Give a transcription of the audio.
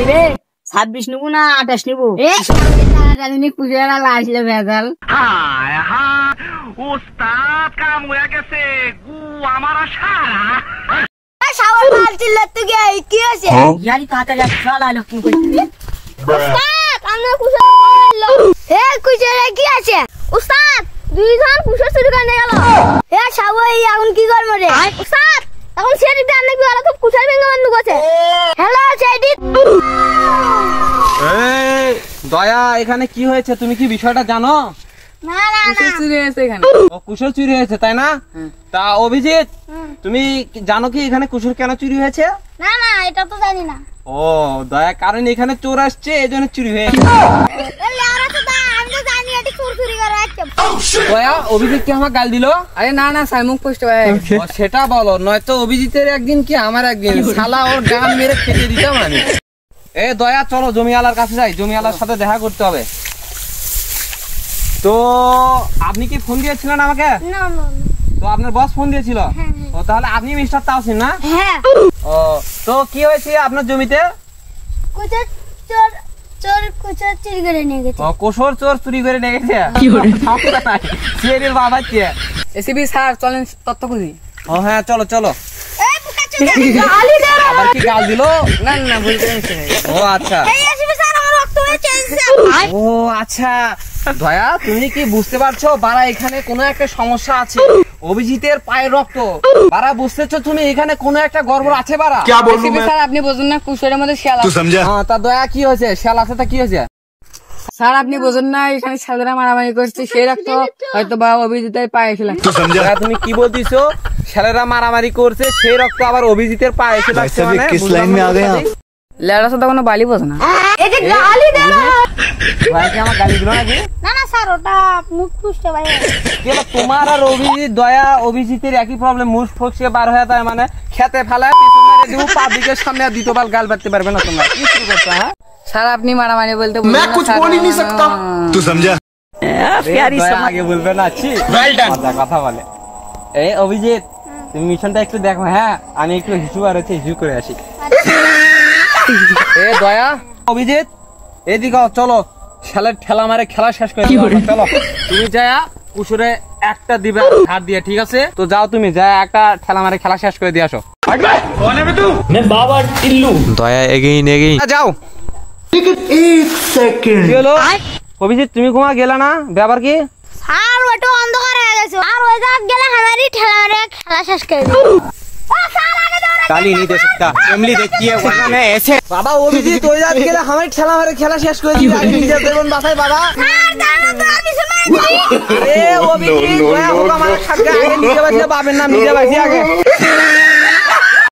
রে 26 নিবো না 28 নিবো জানি কুশিয়ারা লাইছিল ভেজাল উস্তাদ কাম হয়ে গেছে গু আমার সারা শাওয়ার মারছিল তুই কি আছে ইয়ারি কাটা যা শালা লক্ষণ করছিস উস্তাদ আমরা কুশিয়ারা মারলো এ কুশিয়ারা কি আছে উস্তাদ দুইজন কুশিয়ারা চুরি করে গেল এ শাওয়ার এখন কি করব রে উস্তাদ এখন সেদিকে আনলে কি হলো তো কুশিয়ারা ভেঙে বন্ধ করছে হ্যালো সেদিক এই দয়া এখানে কি হয়েছে তুমি কি বিষয়টা জানো না না না চুরি হয়েছে এখানে ও কুশল চুরি হয়েছে তাই না তা অভিজিৎ তুমি জানো কি এখানে কুশল কেন চুরি হয়েছে না না এটা তো জানি না ও দয়া কারণ এখানে চোর আসছে এজন্য চুরি হয়েছে লেরা তো আমি তো জানি এটা চুরি করে আসছে দয়া অভিজিৎ কি আমার গাল দিল আরে না না সাইমুখ কষ্ট হয় সেটা বলো নয়তো অভিজিতের একদিন কি আমার একদিন শালা ওর গান মেরে খেতে দিতাম আমি এ দয়া চলো জমিওয়ালার কাছে যাই জমিওয়ালার সাথে দেখা করতে হবে তো আপনি কি ফোন দিয়েছিলেন আমাকে না না তো আপনার বস ফোন দিয়েছিল ও তাহলে আপনি মিস্টার তাওসিন না হ্যাঁ ও তো কি হয়েছে আপনার জমিতে কুচর চোর চোর কুচর চুরি করে নিয়ে গেছে ও কোশর চোর চুরি করে নিয়ে গেছে কি করে সিএর বাবা কে এসিবি স্যার চলেন তত্ত্ব খুঁজি ও হ্যাঁ চলো চলো এই বুকা চুরি গালি দে আবার কি গাল দিলো না না ভুল করেছি ও আচ্ছা এই আসবে স্যার আমার রক্ত হয়ে চলছে ও আচ্ছা দয়া তুমি কি বুঝতে পারছো বাড়া এখানে কোনো একটা সমস্যা আছে অভিজিতের পায়ের রক্ত বাড়া বুঝতেছো তুমি এখানে কোনো একটা গড়বড় আছে বাড়া এসিবি স্যার আপনি বুঝুন না কুশলের মধ্যে শিয়াল আছে হ্যাঁ তা দয়া কি হয়েছে শিয়াল আছে তা কি হয়েছে স্যার আপনি বুঝুন না এখানে ছেলেরা মারামারি করছে সেই রক্ত হয়তো বা অভিজিতের পায়ে ছিলাম দয়া, তুমি কি বলতিছো ছেলেরা মারামারি করছে সেই রক্ত আবার অভিজিতের পায়ে এসে লাগছে মানে বুঝলাম না। লেড়া সাথে কোনো বালি বোঝে না এই যে গালি দে ভাই কি আমার গালি দিল নাকি না না স্যার ওটা মুখ ফুসতে ভাই কি হলো তোমার আর অভিজিৎ দয়া অভিজিতের একই প্রবলেম মুখ ফসকে বার হয়ে যায় মানে খেতে ফেলায় পিছন মেরে দিব পাবলিকের সামনে আর দ্বিতীয়বার গাল বাড়তে পারবে না তোমরা কি শুরু করছো হ্যাঁ স্যার আপনি মারামারি বলতে मैं कुछ बोल ही नहीं सकता तू समझा प्यारी দয়া আগে বলবে না ছি মজা কথা বলে এই অভিজিৎ তুমি মিশনটা একটু দেখো হ্যাঁ আমি একটু হিসু আর হচ্ছে হিসু করে আসি এ দয়া অভিজিৎ এদিকে চলো শালের ঠেলা মারে খেলা শেষ করে দিও চলো তুমি যায়া কুসুরে একটা দিবে হাত দিয়ে ঠিক আছে তো যাও তুমি যা একটা ঠেলা মারে খেলা শেষ করে দিয়ে আসো দয়া এগেইন যাও एक सेकंड কি হলো অভিজিৎ তুমি ঘুমা গেলা না ব্যাপার কি স্যার ওটা অন্ধকার হয়ে গেছে আর ওই জায়গা গেলে আমারই ঠেলা মেরে খেলা শেষ করে দিই ও স্যার আগে দৌড়া गाली नहीं दे सकता फैमिली देखती है वरना मैं ऐसे बाबा অভিজিৎ ওই জাত গেলে हमारी ঠেলা মারে খেলা শেষ করে দিবে আগে নিজে দেবন বাসায় বাবা স্যার জানো তো আমি শুনে আরে অভিজিৎ ওয়া হোক আমার সাথে আগে নিজে বাসে বাবার নাম নিজে বাসে আগে